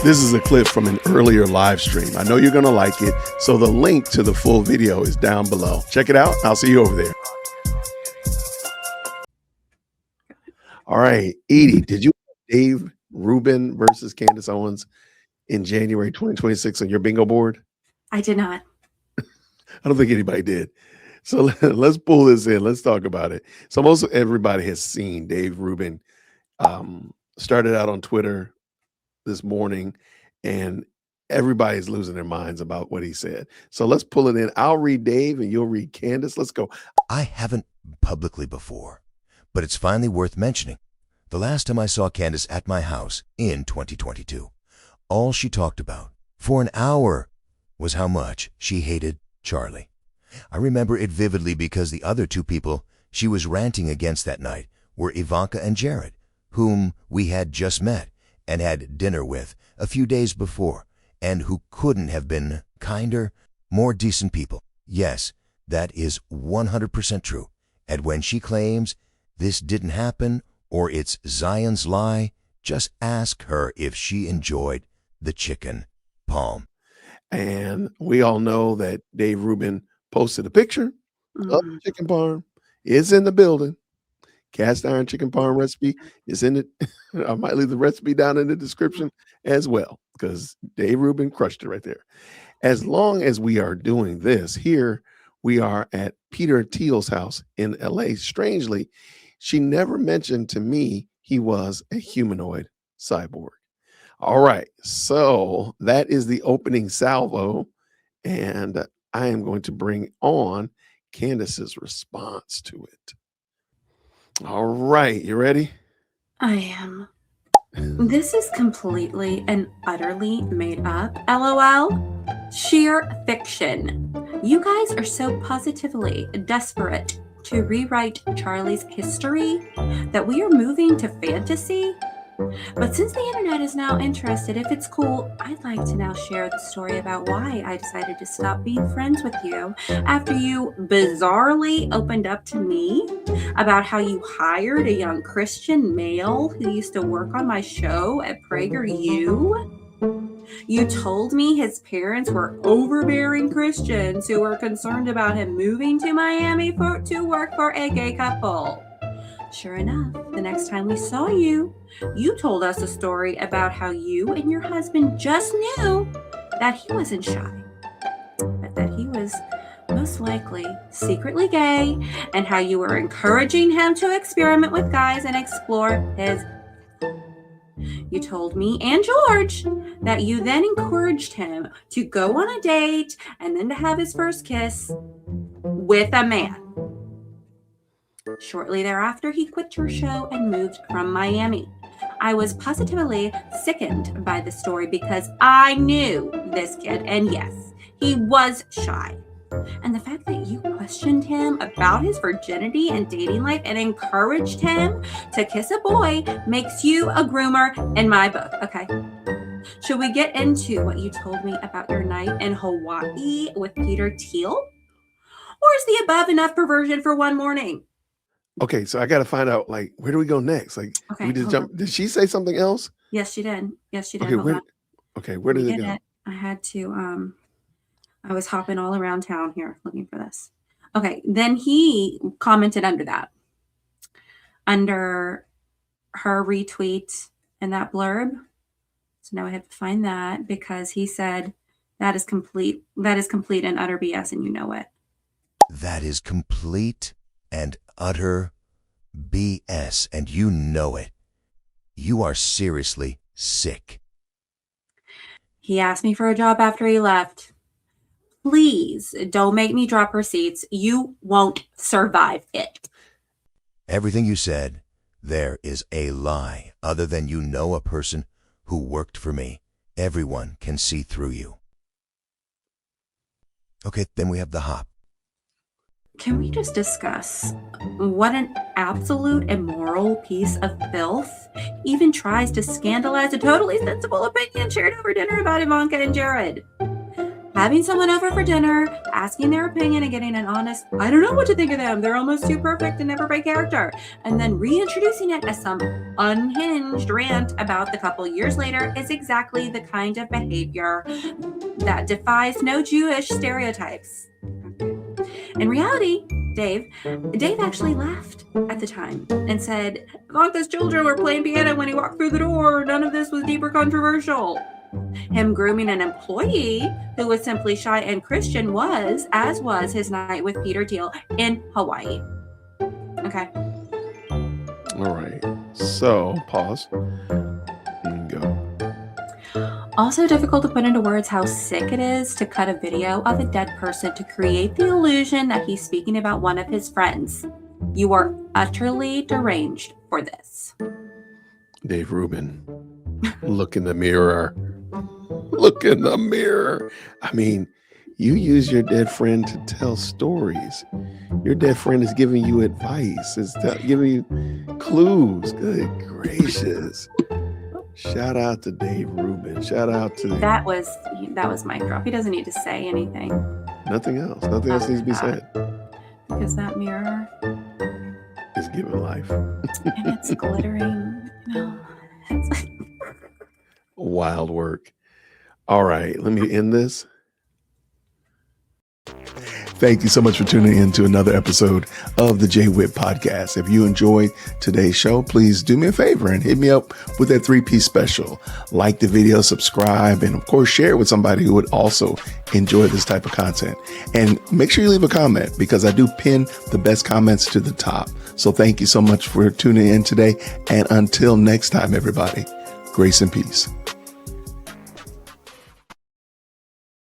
This is a clip from an earlier live stream. I know you're going to like it, so the link to the full video is down below. Check it out. I'll see you over there. All right, Edie, did you have Dave Rubin versus Candace Owens in January 2026 on your bingo board? I did not. I don't think anybody did. So let's pull this in. Let's talk about it. So most everybody has seen Dave Rubin started out on Twitter this morning, and everybody's losing their minds about what he said. So let's pull it in. I'll read Dave and you'll read Candace. Let's go. I haven't publicly before, but it's finally worth mentioning. The last time I saw Candace at my house in 2022, all she talked about for an hour was how much she hated Charlie. I remember it vividly because the other two people she was ranting against that night were Ivanka and Jared, whom we had just met and had dinner with a few days before, and who couldn't have been kinder, more decent people. Yes, that is 100% true. And when she claims this didn't happen or it's Zion's lie, just ask her if she enjoyed the chicken palm. And we all know that Dave Rubin posted a picture of the chicken parm. It's in the building. Cast iron chicken parm recipe is in it. I might leave the recipe down in the description as well, because Dave Rubin crushed it right there. As long as we are doing this, here we are at Peter Thiel's house in LA. Strangely, she never mentioned to me he was a humanoid cyborg. All right, so that is the opening salvo, and I am going to bring on Candace's response to it. All right, you ready? I am. This is completely and utterly made up, LOL. Sheer fiction. You guys are so positively desperate to rewrite Charlie's history that we are moving to fantasy. But since the internet is now interested, if it's cool, I'd like to now share the story about why I decided to stop being friends with you after you bizarrely opened up to me about how you hired a young Christian male who used to work on my show at PragerU. You told me his parents were overbearing Christians who were concerned about him moving to Miami to work for a gay couple. Sure enough, the next time we saw you, you told us a story about how you and your husband just knew that he wasn't shy, but that he was most likely secretly gay, and how you were encouraging him to experiment with guys and explore his. You told me and George that you then encouraged him to go on a date and then to have his first kiss with a man. Shortly thereafter, he quit your show and moved from Miami. I was positively sickened by the story because I knew this kid, and yes, he was shy. And the fact that you questioned him about his virginity and dating life and encouraged him to kiss a boy makes you a groomer in my book. Okay. Should we get into what you told me about your night in Hawaii with Peter Thiel? Or is the above enough perversion for one morning? Okay, so I got to find out, like, where do we go next? Like, okay, we just jump. Did she say something else? Yes, she did. Okay, where did it go? I had to, I was hopping all around town here looking for this. Okay, then he commented under that, under her retweet and that blurb. So now I have to find that because he said that is complete and utter BS, and you know it. That is complete and utter BS, and you know it. You are seriously sick. He asked me for a job after he left. Please don't make me drop receipts. You won't survive it. Everything you said there is a lie, other than you know a person who worked for me. Everyone can see through you. Okay, then we have the hop. Can we just discuss what an absolute immoral piece of filth even tries to scandalize a totally sensible opinion shared over dinner about Ivanka and Jared? having someone over for dinner, asking their opinion and getting an honest, I don't know what to think of them. They're almost too perfect and never break character. And then reintroducing it as some unhinged rant about the couple years later is exactly the kind of behavior that defies no Jewish stereotypes. In reality, Dave actually laughed at the time and said, Ivanka's children were playing piano when he walked through the door. None of this was deep or controversial. Him grooming an employee who was simply shy and Christian was, as was his night with Peter Thiel in Hawaii. Okay. All right. So, pause. And go. Also difficult to put into words how sick it is to cut a video of a dead person to create the illusion that he's speaking about one of his friends. You are utterly deranged for this. Dave Rubin, look in the mirror. Look in the mirror. I mean, you use your dead friend to tell stories. Your dead friend is giving you advice. Is giving you clues. Good gracious. Shout out to Dave Rubin. Shout out to that was mic drop. He doesn't need to say anything. Nothing else. Nothing else needs to be said. Because that mirror is giving life. And it's glittering. It's like wild work. All right, let me end this. Thank you so much for tuning in to another episode of the JWhit Podcast. If you enjoyed today's show, please do me a favor and hit me up with that 3-piece special. Like the video, subscribe, and of course, share it with somebody who would also enjoy this type of content. And make sure you leave a comment because I do pin the best comments to the top. So thank you so much for tuning in today. And until next time, everybody, grace and peace.